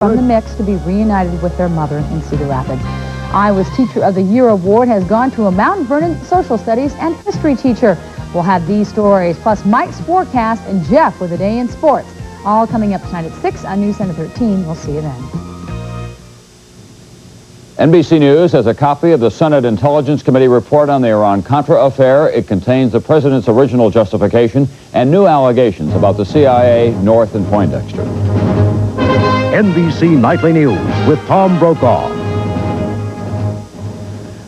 from the mix to be reunited with their mother in Cedar Rapids. Iowa's Teacher of the Year award has gone to a Mount Vernon social studies and history teacher. We'll have these stories, plus Mike's forecast and Jeff with a day in sports. All coming up tonight at 6 on News Center 13. We'll see you then. NBC News has a copy of the Senate Intelligence Committee report on the Iran-Contra affair. It contains the president's original justification and new allegations about the CIA, North, and Poindexter. NBC Nightly News with Tom Brokaw.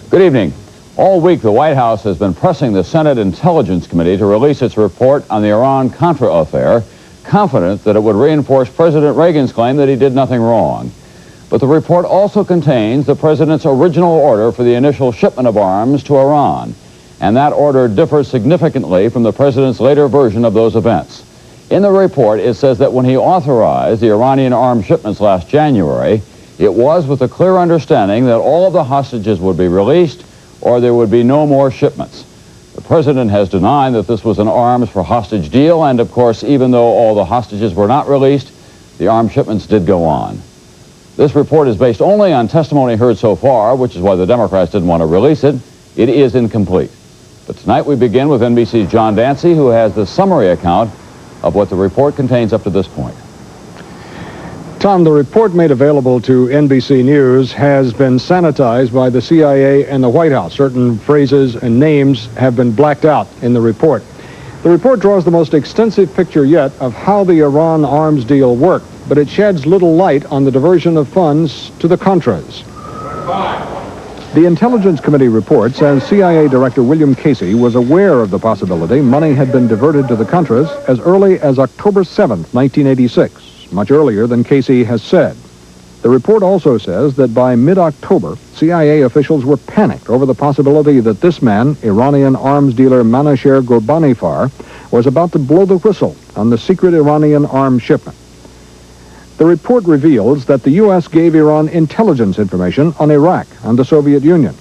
Good evening. All week, the White House has been pressing the Senate Intelligence Committee to release its report on the Iran-Contra affair, confident that it would reinforce President Reagan's claim that he did nothing wrong. But the report also contains the president's original order for the initial shipment of arms to Iran, and that order differs significantly from the president's later version of those events. In the report, it says that when he authorized the Iranian arms shipments last January, it was with a clear understanding that all of the hostages would be released or there would be no more shipments. The president has denied that this was an arms for hostage deal, and of course, even though all the hostages were not released, the arms shipments did go on. This report is based only on testimony heard so far, which is why the Democrats didn't want to release it. It is incomplete. But tonight we begin with NBC's John Dancy, who has the summary account of what the report contains up to this point. Tom, the report made available to NBC News has been sanitized by the CIA and the White House. Certain phrases and names have been blacked out in the report. The report draws the most extensive picture yet of how the Iran arms deal worked, but it sheds little light on the diversion of funds to the Contras. The Intelligence Committee report says CIA Director William Casey was aware of the possibility money had been diverted to the Contras as early as October 7, 1986, much earlier than Casey has said. The report also says that by mid-October, CIA officials were panicked over the possibility that this man, Iranian arms dealer Manasher Ghorbanifar, was about to blow the whistle on the secret Iranian arms shipment. The report reveals that the U.S. gave Iran intelligence information on Iraq and the Soviet Union.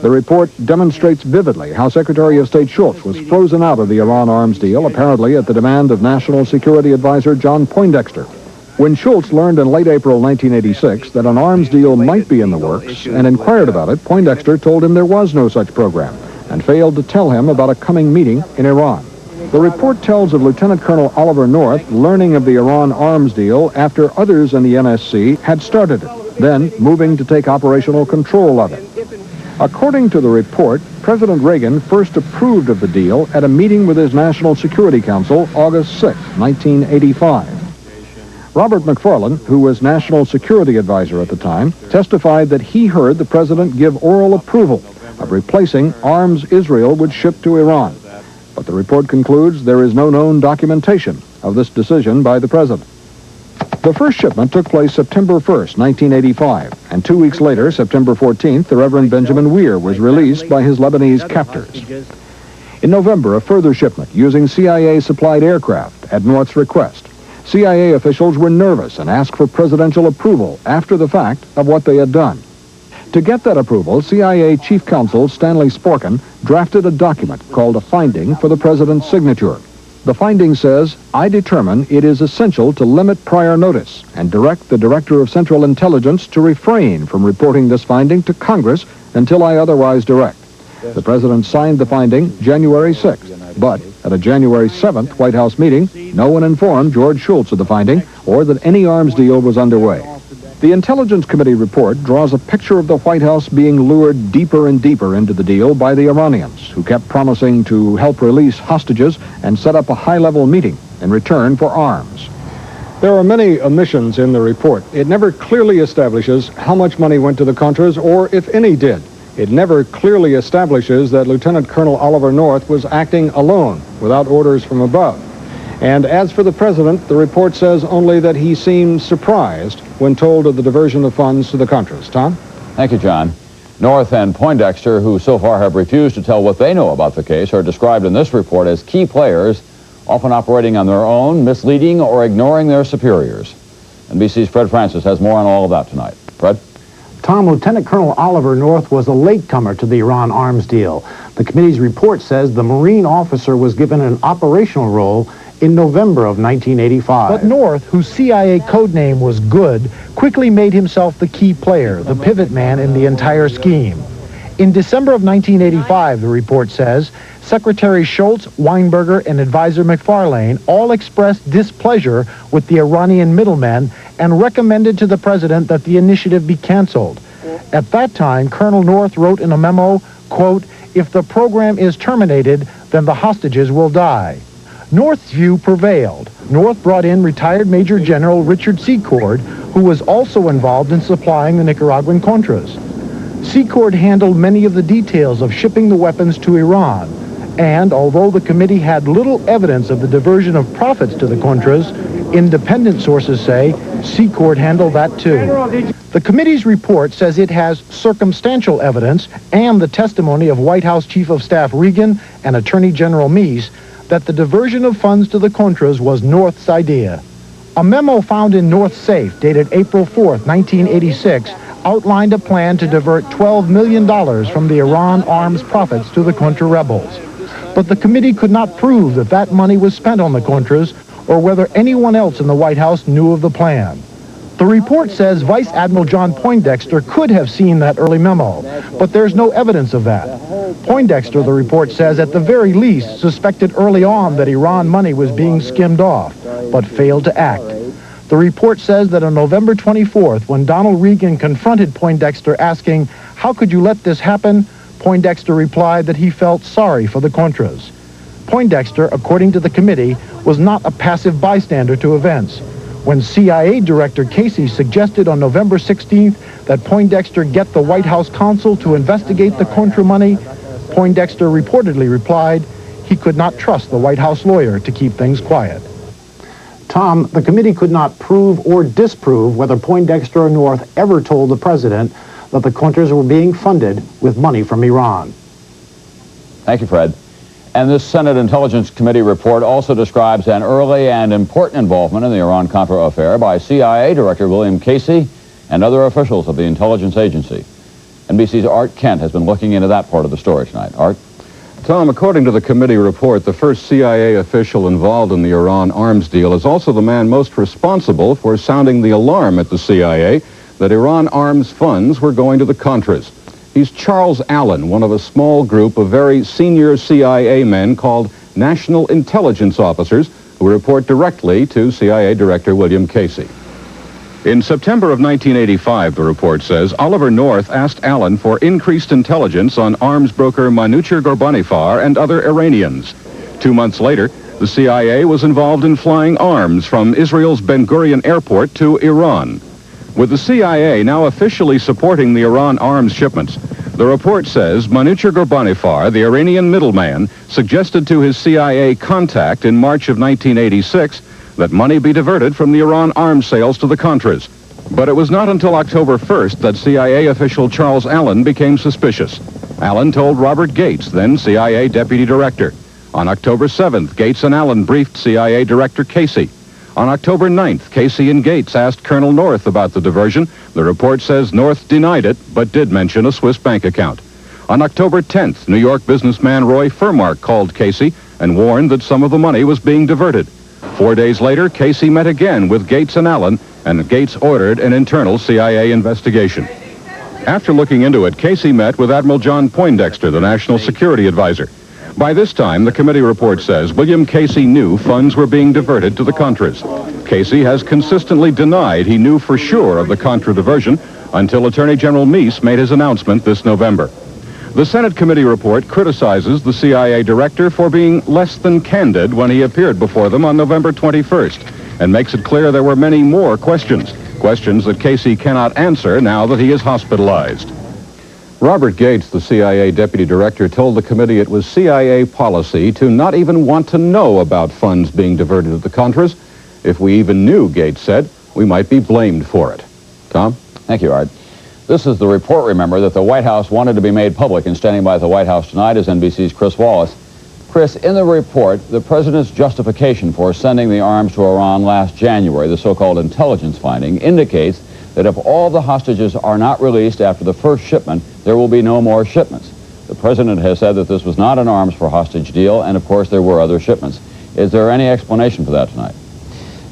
The report demonstrates vividly how Secretary of State Shultz was frozen out of the Iran arms deal, apparently at the demand of National Security Advisor John Poindexter. When Shultz learned in late April 1986 that an arms deal might be in the works and inquired about it, Poindexter told him there was no such program and failed to tell him about a coming meeting in Iran. The report tells of Lieutenant Colonel Oliver North learning of the Iran arms deal after others in the NSC had started it, then moving to take operational control of it. According to the report, President Reagan first approved of the deal at a meeting with his National Security Council August 6, 1985. Robert McFarlane, who was National Security Advisor at the time, testified that he heard the president give oral approval of replacing arms Israel would ship to Iran. But the report concludes there is no known documentation of this decision by the president. The first shipment took place September 1st, 1985, and 2 weeks later, September 14th, the Reverend Benjamin Weir was released by his Lebanese captors. In November, a further shipment using CIA-supplied aircraft at North's request. CIA officials were nervous and asked for presidential approval after the fact of what they had done. To get that approval, CIA Chief Counsel Stanley Sporkin drafted a document called a finding for the president's signature. The finding says, I determine it is essential to limit prior notice and direct the Director of Central Intelligence to refrain from reporting this finding to Congress until I otherwise direct. The president signed the finding January 6th, but at a January 7th White House meeting, no one informed George Shultz of the finding or that any arms deal was underway. The Intelligence Committee report draws a picture of the White House being lured deeper and deeper into the deal by the Iranians, who kept promising to help release hostages and set up a high-level meeting in return for arms. There are many omissions in the report. It never clearly establishes how much money went to the Contras or if any did. It never clearly establishes that Lieutenant Colonel Oliver North was acting alone without orders from above. And as for the president, the report says only that he seemed surprised when told of the diversion of funds to the Contras. Tom? Thank you, John. North and Poindexter, who so far have refused to tell what they know about the case, are described in this report as key players, often operating on their own, misleading or ignoring their superiors. NBC's Fred Francis has more on all of that tonight. Fred? Tom, Lieutenant Colonel Oliver North was a latecomer to the Iran arms deal. The committee's report says the Marine officer was given an operational role in November of 1985. But North, whose CIA code name was Good, quickly made himself the key player, the pivot man in the entire scheme. In December of 1985, the report says, Secretary Schultz, Weinberger, and advisor McFarlane all expressed displeasure with the Iranian middlemen and recommended to the president that the initiative be canceled. At that time, Colonel North wrote in a memo, quote, "If the program is terminated, then the hostages will die." North's view prevailed. North brought in retired Major General Richard Secord, who was also involved in supplying the Nicaraguan Contras. Secord handled many of the details of shipping the weapons to Iran, and although the committee had little evidence of the diversion of profits to the Contras, independent sources say Secord handled that too. The committee's report says it has circumstantial evidence and the testimony of White House Chief of Staff Reagan and Attorney General Meese that the diversion of funds to the Contras was North's idea. A memo found in North's safe, dated April 4th, 1986, outlined a plan to divert $12 million from the Iran arms profits to the Contra rebels. But the committee could not prove that that money was spent on the Contras or whether anyone else in the White House knew of the plan. The report says Vice Admiral John Poindexter could have seen that early memo, but there's no evidence of that. Poindexter, the report says, at the very least, suspected early on that Iran money was being skimmed off, but failed to act. The report says that on November 24th, when Donald Reagan confronted Poindexter asking, "How could you let this happen?" Poindexter replied that he felt sorry for the Contras. Poindexter, according to the committee, was not a passive bystander to events. When CIA Director Casey suggested on November 16th that Poindexter get the White House counsel to investigate the Contra money, Poindexter reportedly replied he could not trust the White House lawyer to keep things quiet. Tom, the committee could not prove or disprove whether Poindexter or North ever told the president that the Contras were being funded with money from Iran. Thank you, Fred. And this Senate Intelligence Committee report also describes an early and important involvement in the Iran-Contra affair by CIA Director William Casey and other officials of the intelligence agency. NBC's Art Kent has been looking into that part of the story tonight. Art? Tom, according to the committee report, the first CIA official involved in the Iran arms deal is also the man most responsible for sounding the alarm at the CIA that Iran arms funds were going to the Contras. He's Charles Allen, one of a small group of very senior CIA men called National Intelligence Officers who report directly to CIA Director William Casey. In September of 1985, the report says, Oliver North asked Allen for increased intelligence on arms broker Manucher Ghorbanifar and other Iranians. 2 months later, the CIA was involved in flying arms from Israel's Ben Gurion Airport to Iran. With the CIA now officially supporting the Iran arms shipments, the report says Manucher Ghorbanifar, the Iranian middleman, suggested to his CIA contact in March of 1986 that money be diverted from the Iran arms sales to the Contras. But it was not until October 1st that CIA official Charles Allen became suspicious. Allen told Robert Gates, then CIA Deputy Director. On October 7th, Gates and Allen briefed CIA Director Casey. On October 9th, Casey and Gates asked Colonel North about the diversion. The report says North denied it, but did mention a Swiss bank account. On October 10th, New York businessman Roy Furmark called Casey and warned that some of the money was being diverted. 4 days later, Casey met again with Gates and Allen, and Gates ordered an internal CIA investigation. After looking into it, Casey met with Admiral John Poindexter, the National Security Advisor. By this time, the committee report says William Casey knew funds were being diverted to the Contras. Casey has consistently denied he knew for sure of the Contra diversion until Attorney General Meese made his announcement this November. The Senate committee report criticizes the CIA director for being less than candid when he appeared before them on November 21st and makes it clear there were many more questions that Casey cannot answer now that he is hospitalized. Robert Gates, the CIA deputy director, told the committee it was CIA policy to not even want to know about funds being diverted to the Contras. If we even knew, Gates said, we might be blamed for it. Tom? Thank you, Art. This is the report, remember, that the White House wanted to be made public, and standing by at the White House tonight is NBC's Chris Wallace. Chris, in the report, the president's justification for sending the arms to Iran last January, the so-called intelligence finding, indicates that if all the hostages are not released after the first shipment, there will be no more shipments. The president has said that this was not an arms for hostage deal, and of course there were other shipments. Is there any explanation for that tonight?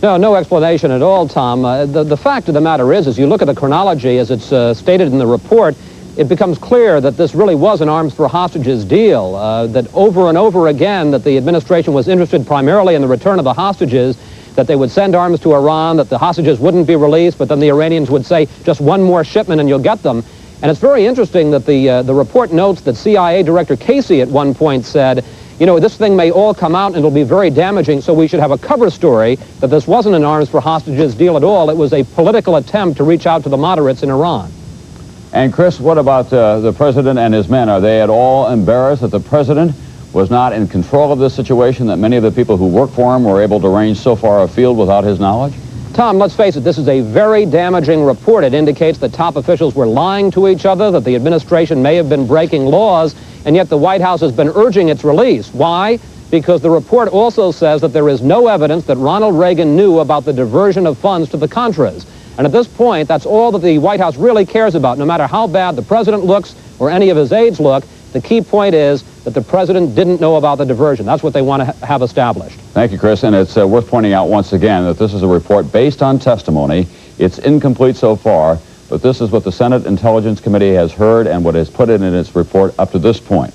No explanation at all, Tom. The fact of the matter is, as you look at the chronology as it's stated in the report, it becomes clear that this really was an arms for hostages deal, that over and over again that the administration was interested primarily in the return of the hostages, that they would send arms to Iran, that the hostages wouldn't be released, but then the Iranians would say, just one more shipment and you'll get them. And it's very interesting that the report notes that CIA Director Casey at one point said, you know, this thing may all come out and it'll be very damaging, so we should have a cover story that this wasn't an arms for hostages deal at all. It was a political attempt to reach out to the moderates in Iran. And Chris, what about the president and his men? Are they at all embarrassed that the president was not in control of this situation, that many of the people who work for him were able to range so far afield without his knowledge? Tom, let's face it, this is a very damaging report. It indicates that top officials were lying to each other, that the administration may have been breaking laws, and yet the White House has been urging its release. Why? Because the report also says that there is no evidence that Ronald Reagan knew about the diversion of funds to the Contras. And at this point, that's all that the White House really cares about. No matter how bad the president looks or any of his aides look, the key point is that the president didn't know about the diversion. That's what they want to have established. Thank you, Chris. And it's worth pointing out once again that this is a report based on testimony. It's incomplete so far, but this is what the Senate Intelligence Committee has heard and what is put in its report up to this point.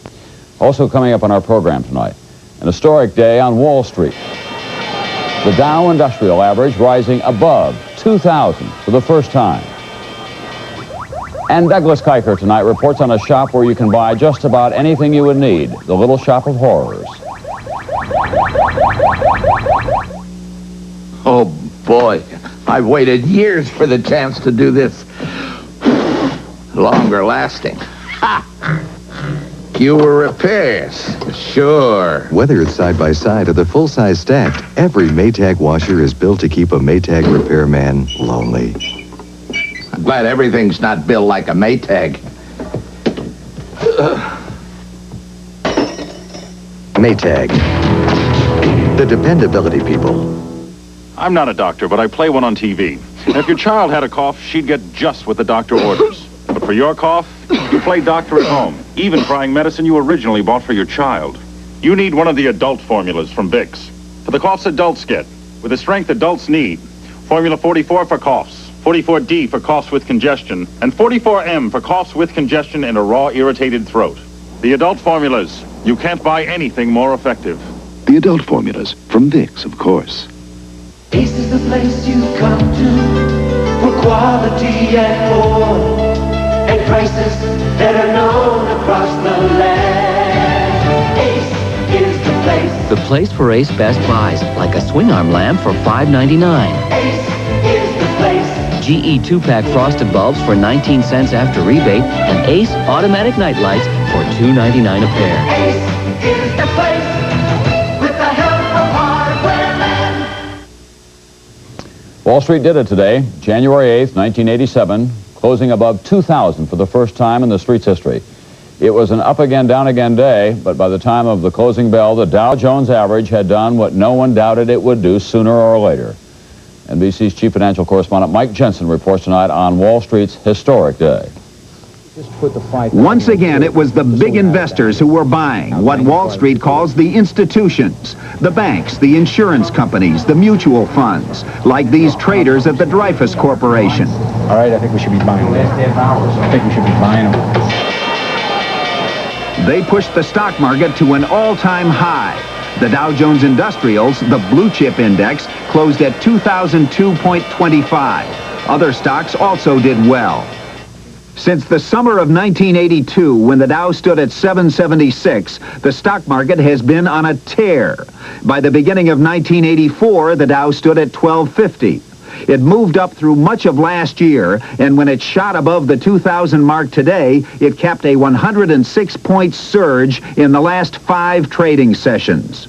Also coming up on our program tonight, an historic day on Wall Street. The Dow Industrial Average rising above 2,000 for the first time. And Douglas Kiker tonight reports on a shop where you can buy just about anything you would need, the Little Shop of Horrors. Oh, boy. I've waited years for the chance to do this. Longer lasting. Ha! Fewer repairs. Sure. Whether it's side-by-side or the full-size stacked, every Maytag washer is built to keep a Maytag repairman lonely. I'm glad everything's not built like a Maytag. Maytag. The dependability people. I'm not a doctor, but I play one on TV. And if your child had a cough, she'd get just what the doctor orders. But for your cough, you play doctor at home, even trying medicine you originally bought for your child. You need one of the adult formulas from Vicks. For the coughs adults get, with the strength adults need. Formula 44 for coughs, 44D for coughs with congestion, and 44M for coughs with congestion and a raw, irritated throat. The adult formulas. You can't buy anything more effective. The adult formulas from Vicks, of course. Ace is the place you come to for quality and more, and prices that are known across the land. Ace is the place. The place for Ace Best Buys, like a swing arm lamp for $5.99. Ace is the place. GE 2-pack frosted bulbs for 19 cents after rebate, and Ace automatic night lights for $2.99 a pair. Ace is the place with the help of hardware men. Wall Street did it today, January 8th, 1987, closing above 2,000 for the first time in the street's history. It was an up again, down again day, but by the time of the closing bell, the Dow Jones average had done what no one doubted it would do sooner or later. NBC's chief financial correspondent Mike Jensen reports tonight on Wall Street's historic day. Once again, it was the big investors who were buying what Wall Street calls the institutions, the banks, the insurance companies, the mutual funds, like these traders at the Dreyfus Corporation. All right, I think we should be buying them. I think we should be buying them. They pushed the stock market to an all-time high. The Dow Jones Industrials, the blue chip index, closed at 2,002.25. Other stocks also did well. Since the summer of 1982, when the Dow stood at 776, the stock market has been on a tear. By the beginning of 1984, the Dow stood at 1250. It moved up through much of last year, and when it shot above the 2,000 mark today, it capped a 106-point surge in the last 5 trading sessions.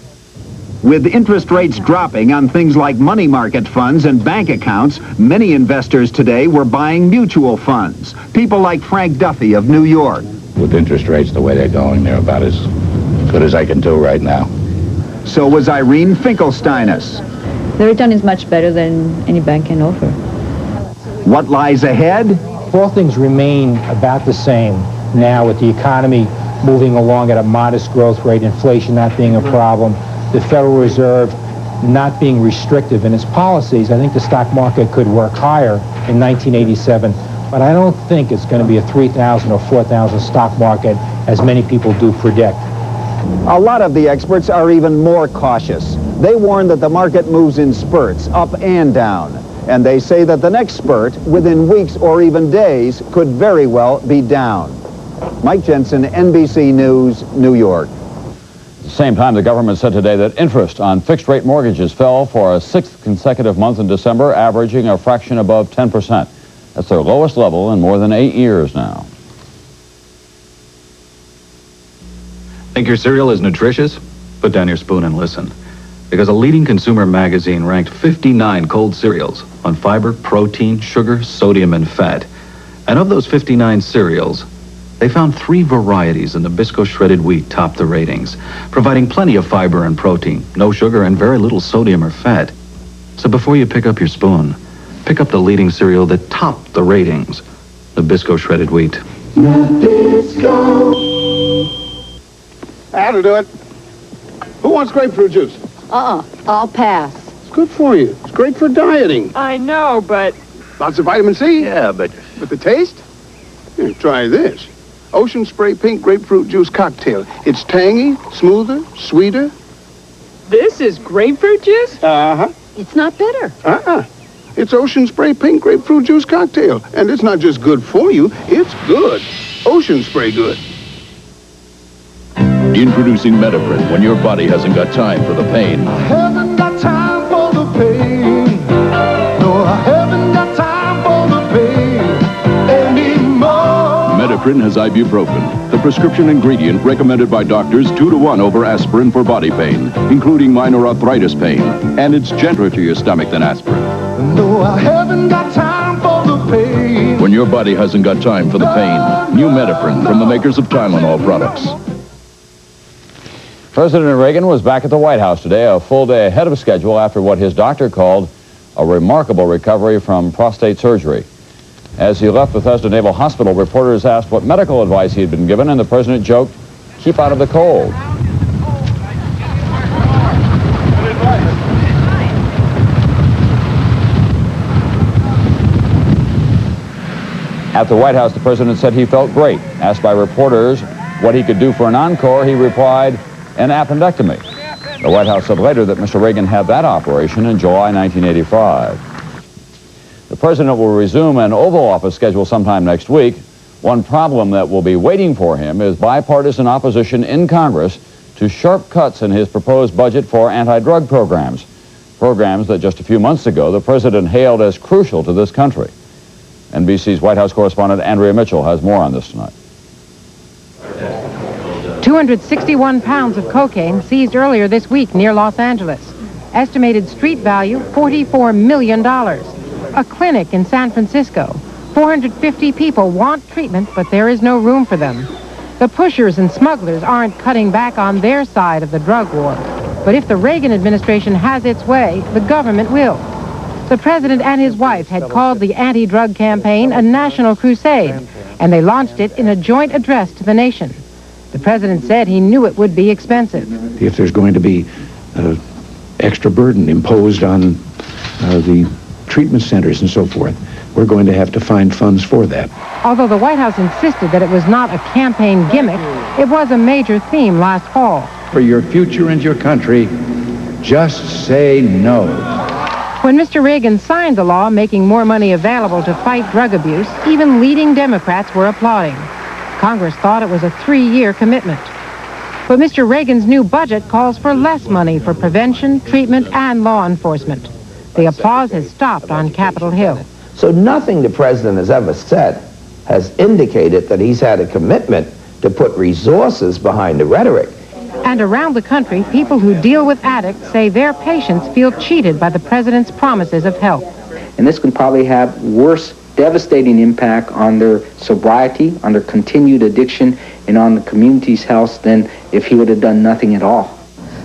With interest rates dropping on things like money market funds and bank accounts, many investors today were buying mutual funds. People like Frank Duffy of New York. With interest rates the way they're going, they're about as good as I can do right now. So was Irene Finkelsteinus. The return is much better than any bank can offer. What lies ahead? All things remain about the same now, with the economy moving along at a modest growth rate, inflation not being a problem, the Federal Reserve not being restrictive in its policies, I think the stock market could work higher in 1987, but I don't think it's going to be a 3,000 or 4,000 stock market as many people do predict. A lot of the experts are even more cautious. They warn that the market moves in spurts, up and down. And they say that the next spurt, within weeks or even days, could very well be down. Mike Jensen, NBC News, New York. At the same time, the government said today that interest on fixed-rate mortgages fell for a sixth consecutive month in December, averaging a fraction above 10%. That's their lowest level in more than 8 years now. Think your cereal is nutritious? Put down your spoon and listen. Because a leading consumer magazine ranked 59 cold cereals on fiber, protein, sugar, sodium, and fat. And of those 59 cereals, they found 3 varieties of Nabisco shredded wheat topped the ratings, providing plenty of fiber and protein, no sugar, and very little sodium or fat. So before you pick up your spoon, pick up the leading cereal that topped the ratings, Nabisco shredded wheat. Nabisco. That'll do it. Who wants grapefruit juice? I'll pass. It's good for you. It's great for dieting. I know, but... Lots of vitamin C? Yeah, but... But the taste? Here, try this. Ocean Spray Pink Grapefruit Juice Cocktail. It's tangy, smoother, sweeter. This is grapefruit juice? Uh-huh. It's not bitter. It's Ocean Spray Pink Grapefruit Juice Cocktail. And it's not just good for you, it's good. Ocean Spray good. Introducing Medipren when your body hasn't got time for the pain. I haven't got time for the pain. No, I haven't got time for the pain anymore. Medipren has ibuprofen, the prescription ingredient recommended by doctors 2-to-1 over aspirin for body pain, including minor arthritis pain. And it's gentler to your stomach than aspirin. No, I haven't got time for the pain. When your body hasn't got time for the pain, new Medipren from the makers of Tylenol products. President Reagan was back at the White House today, a full day ahead of schedule after what his doctor called a remarkable recovery from prostate surgery. As he left Bethesda Naval Hospital, reporters asked what medical advice he had been given, and the president joked, "Keep out of the cold." At the White House, the president said he felt great. Asked by reporters what he could do for an encore, he replied, "An appendectomy." The White House said later that Mr. Reagan had that operation in July 1985. The president will resume an Oval Office schedule sometime next week. One problem that will be waiting for him is bipartisan opposition in Congress to sharp cuts in his proposed budget for anti-drug programs. Programs that just a few months ago the president hailed as crucial to this country. NBC's White House correspondent Andrea Mitchell has more on this tonight. 261 pounds of cocaine seized earlier this week near Los Angeles. Estimated street value, $44 million. A clinic in San Francisco. 450 people want treatment, but there is no room for them. The pushers and smugglers aren't cutting back on their side of the drug war. But if the Reagan administration has its way, the government will. The president and his wife had called the anti-drug campaign a national crusade, and they launched it in a joint address to the nation. The president said he knew it would be expensive. If there's going to be extra burden imposed on the treatment centers and so forth, we're going to have to find funds for that. Although the White House insisted that it was not a campaign gimmick, it was a major theme last fall. For your future and your country, just say no. When Mr. Reagan signed the law making more money available to fight drug abuse, even leading Democrats were applauding. Congress thought it was a 3-year commitment. But Mr. Reagan's new budget calls for less money for prevention, treatment, and law enforcement. The applause has stopped on Capitol Hill. So nothing the president has ever said has indicated that he's had a commitment to put resources behind the rhetoric. And around the country, people who deal with addicts say their patients feel cheated by the president's promises of help. And this can probably have worse, devastating impact on their sobriety, on their continued addiction, and on the community's health than if he would have done nothing at all.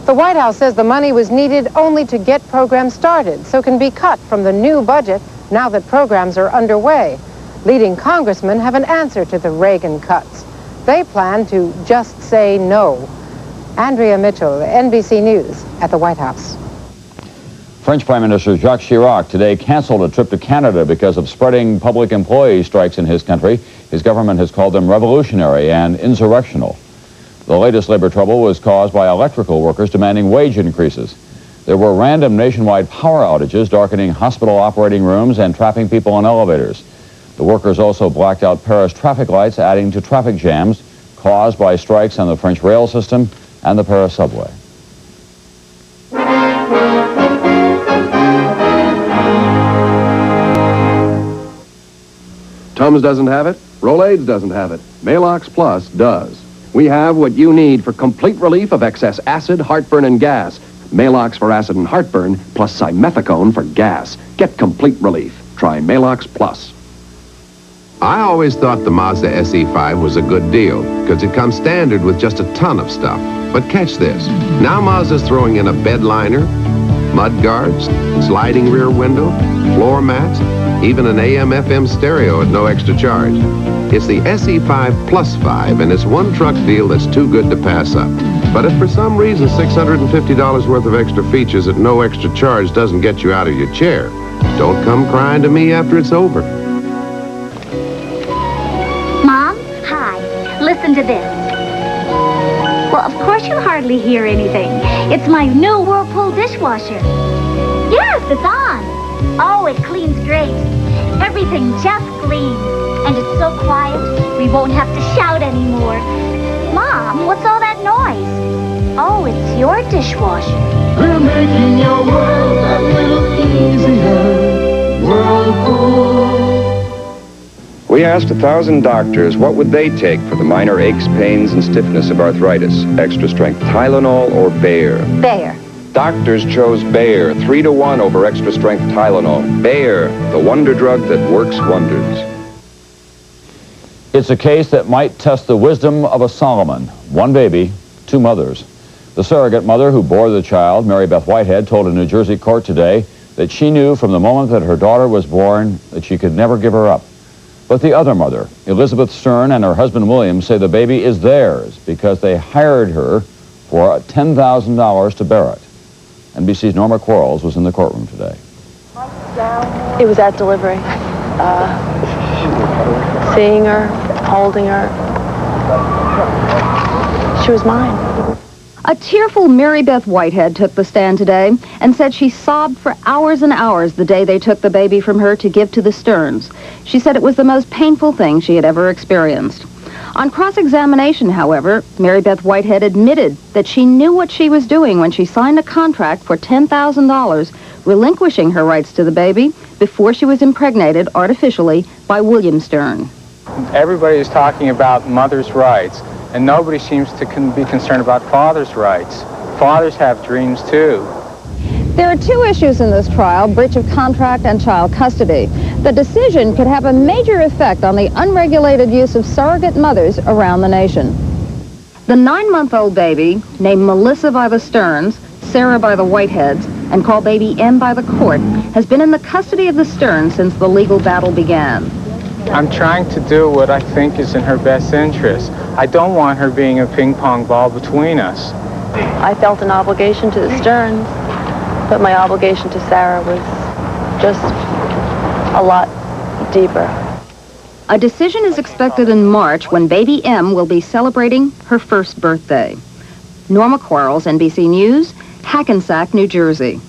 The White House says the money was needed only to get programs started, so can be cut from the new budget now that programs are underway. Leading congressmen have an answer to the Reagan cuts. They plan to just say no. Andrea Mitchell, NBC News at the White House. French Prime Minister Jacques Chirac today canceled a trip to Canada because of spreading public employee strikes in his country. His government has called them revolutionary and insurrectional. The latest labor trouble was caused by electrical workers demanding wage increases. There were random nationwide power outages darkening hospital operating rooms and trapping people in elevators. The workers also blacked out Paris traffic lights, adding to traffic jams caused by strikes on the French rail system and the Paris subway. Tums doesn't have it. Rolaids doesn't have it. Maalox-Plus does. We have what you need for complete relief of excess acid, heartburn, and gas. Maalox for acid and heartburn, plus simethicone for gas. Get complete relief. Try Maalox-Plus. I always thought the Mazda SE5 was a good deal because it comes standard with just a ton of stuff. But catch this. Now Mazda's throwing in a bed liner, mud guards, sliding rear window, floor mats, even an AM/FM stereo at no extra charge. It's the SE5 Plus 5, and it's one truck deal that's too good to pass up. But if for some reason $650 worth of extra features at no extra charge doesn't get you out of your chair, don't come crying to me after it's over. Mom, hi. Listen to this. Well, of course you'll hardly hear anything. It's my new Whirlpool dishwasher. Yes, it's on. Oh, it cleans great. Everything just cleans. And it's so quiet, we won't have to shout anymore. Mom, what's all that noise? Oh, it's your dishwasher. We're making your world a little easier. Whirlpool. We asked 1,000 doctors what would they take for the minor aches, pains, and stiffness of arthritis. Extra strength Tylenol or Bayer? Bayer. Doctors chose Bayer, 3-to-1 over extra strength Tylenol. Bayer, the wonder drug that works wonders. It's a case that might test the wisdom of a Solomon. One baby, two mothers. The surrogate mother who bore the child, Mary Beth Whitehead, told a New Jersey court today that she knew from the moment that her daughter was born that she could never give her up. But the other mother, Elizabeth Stern, and her husband William say the baby is theirs because they hired her for $10,000 to bear it. NBC's Norma Quarles was in the courtroom today. It was at delivery. Seeing her, holding her. She was mine. A tearful Mary Beth Whitehead took the stand today and said she sobbed for hours and hours the day they took the baby from her to give to the Sterns. She said it was the most painful thing she had ever experienced. On cross-examination, however, Mary Beth Whitehead admitted that she knew what she was doing when she signed a contract for $10,000, relinquishing her rights to the baby before she was impregnated artificially by William Stern. Everybody is talking about mother's rights, and nobody seems to be concerned about father's rights. Fathers have dreams, too. There are two issues in this trial, breach of contract and child custody. The decision could have a major effect on the unregulated use of surrogate mothers around the nation. The 9-month-old baby, named Melissa by the Sterns, Sarah by the Whiteheads, and called baby M by the court, has been in the custody of the Sterns since the legal battle began. I'm trying to do what I think is in her best interest. I don't want her being a ping-pong ball between us. I felt an obligation to the Sterns, but my obligation to Sarah was just a lot deeper. A decision is expected in March when baby M will be celebrating her first birthday. Norma Quarles, NBC News, Hackensack, New Jersey.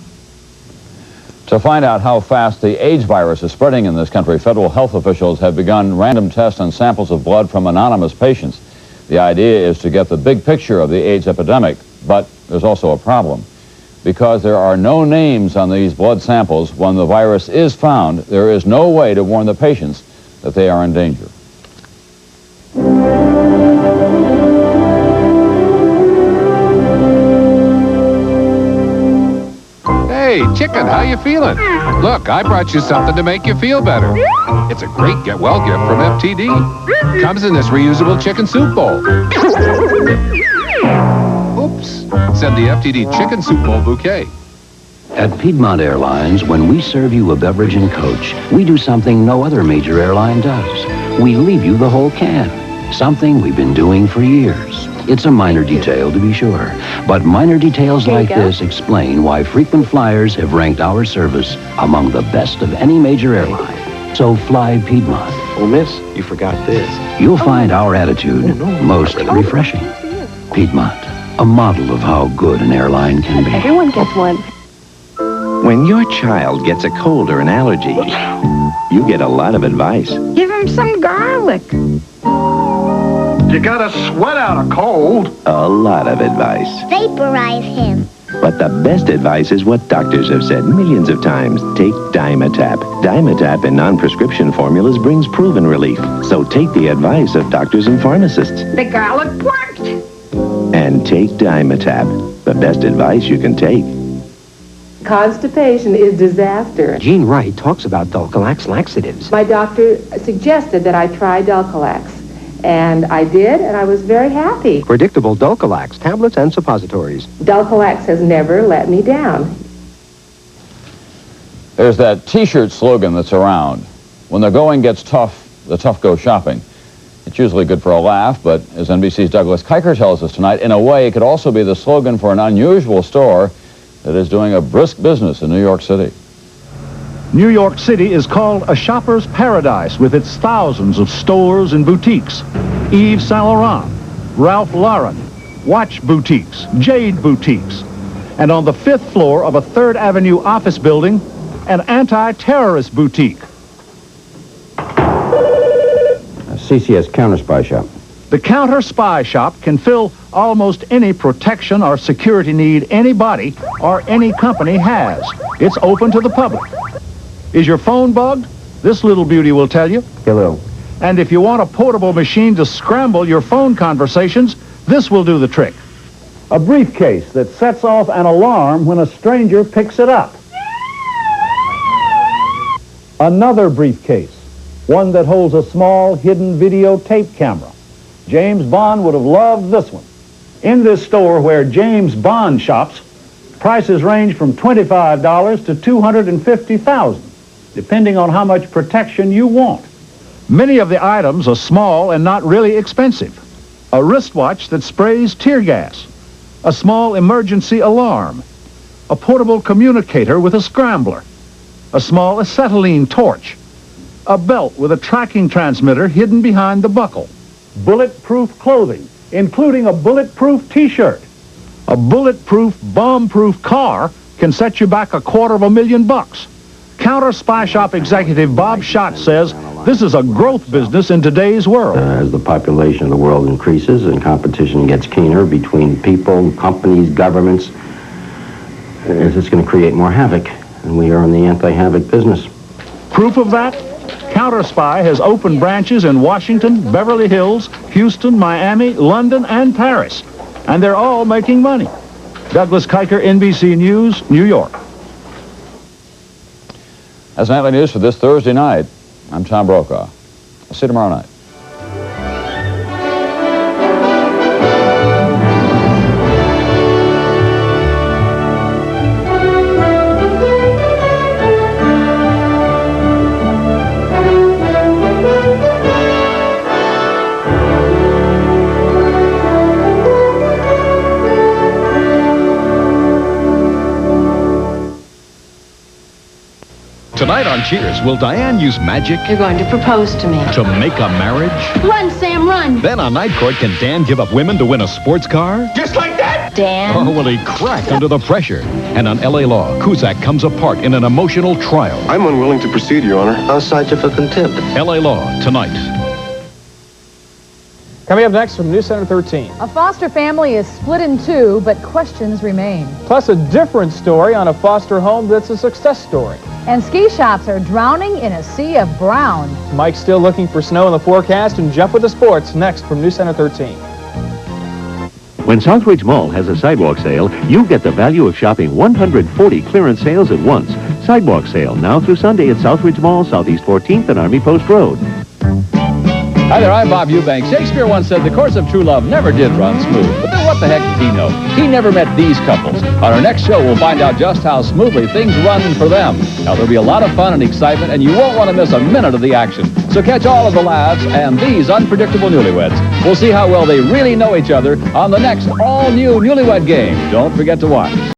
To find out how fast the AIDS virus is spreading in this country, federal health officials have begun random tests on samples of blood from anonymous patients. The idea is to get the big picture of the AIDS epidemic, but there's also a problem. Because there are no names on these blood samples, when the virus is found, there is no way to warn the patients that they are in danger. Hey, chicken, how you feeling? Look, I brought you something to make you feel better. It's a great get-well gift from FTD. Comes in this reusable chicken soup bowl. Oops, said the FTD chicken soup bowl bouquet. At Piedmont Airlines, when we serve you a beverage and coach, we do something no other major airline does. We leave you the whole can, something we've been doing for years. It's a minor detail, to be sure. But minor details like this explain why frequent flyers have ranked our service among the best of any major airline. So fly Piedmont. Oh, miss, you forgot this. You'll find our attitude most refreshing. Piedmont, a model of how good an airline can be. Everyone gets one. When your child gets a cold or an allergy, you get a lot of advice. Give him some garlic. You gotta sweat out a cold. A lot of advice. Vaporize him. But the best advice is what doctors have said millions of times. Take Dimetapp. Dimetapp in non-prescription formulas brings proven relief. So take the advice of doctors and pharmacists. The garlic worked. And take Dimetapp. The best advice you can take. Constipation is disaster. Gene Wright talks about Dulcolax laxatives. My doctor suggested that I try Dulcolax. And I did, and I was very happy. Predictable Dulcolax, tablets and suppositories. Dulcolax has never let me down. There's that T-shirt slogan that's around. When the going gets tough, the tough go shopping. It's usually good for a laugh, but as NBC's Douglas Kiker tells us tonight, in a way, it could also be the slogan for an unusual store that is doing a brisk business in New York City. New York City is called a shopper's paradise with its thousands of stores and boutiques. Yves Saint Laurent, Ralph Lauren, watch boutiques, jade boutiques. And on the 5th floor of a 3rd Avenue office building, an anti-terrorist boutique. A CCS counter spy shop. The counter spy shop can fill almost any protection or security need anybody or any company has. It's open to the public. Is your phone bugged? This little beauty will tell you. Hello. And if you want a portable machine to scramble your phone conversations, this will do the trick. A briefcase that sets off an alarm when a stranger picks it up. Another briefcase, one that holds a small hidden videotape camera. James Bond would have loved this one. In this store where James Bond shops, prices range from $25 to $250,000, depending on how much protection you want. Many of the items are small and not really expensive. A wristwatch that sprays tear gas, a small emergency alarm, a portable communicator with a scrambler, a small acetylene torch, a belt with a tracking transmitter hidden behind the buckle, bulletproof clothing, including a bulletproof T-shirt. A bulletproof, bomb-proof car can set you back $250,000. Counter spy shop executive Bob Schott says this is a growth business in today's world. As the population of the world increases and competition gets keener between people, companies, governments, it's going to create more havoc, and we are in the anti-havoc business. Proof of that? Counter Spy has opened branches in Washington, Beverly Hills, Houston, Miami, London, and Paris. And they're all making money. Douglas Kiker, NBC News, New York. That's Nightly News for this Thursday night. I'm Tom Brokaw. I'll see you tomorrow night. Tonight on Cheers, will Diane use magic? You're going to propose to me. To make a marriage? Run, Sam, run. Then on Night Court, can Dan give up women to win a sports car? Just like that? Dan. Or will he crack under the pressure? And on L.A. Law, Cusack comes apart in an emotional trial. I'm unwilling to proceed, Your Honor. I'll cite you for contempt. L.A. Law, tonight. Coming up next from News Center 13. A foster family is split in two, but questions remain. Plus a different story on a foster home that's a success story. And ski shops are drowning in a sea of brown. Mike's still looking for snow in the forecast, and Jeff with the sports next from News Center 13. When Southridge Mall has a sidewalk sale, you get the value of shopping 140 clearance sales at once. Sidewalk sale now through Sunday at Southridge Mall, Southeast 14th and Army Post Road. Hi there, I'm Bob Eubank. Shakespeare once said the course of true love never did run smooth. But then what the heck did he know? He never met these couples. On our next show, we'll find out just how smoothly things run for them. Now, there'll be a lot of fun and excitement, and you won't want to miss a minute of the action. So catch all of the lads and these unpredictable newlyweds. We'll see how well they really know each other on the next all-new Newlywed Game. Don't forget to watch.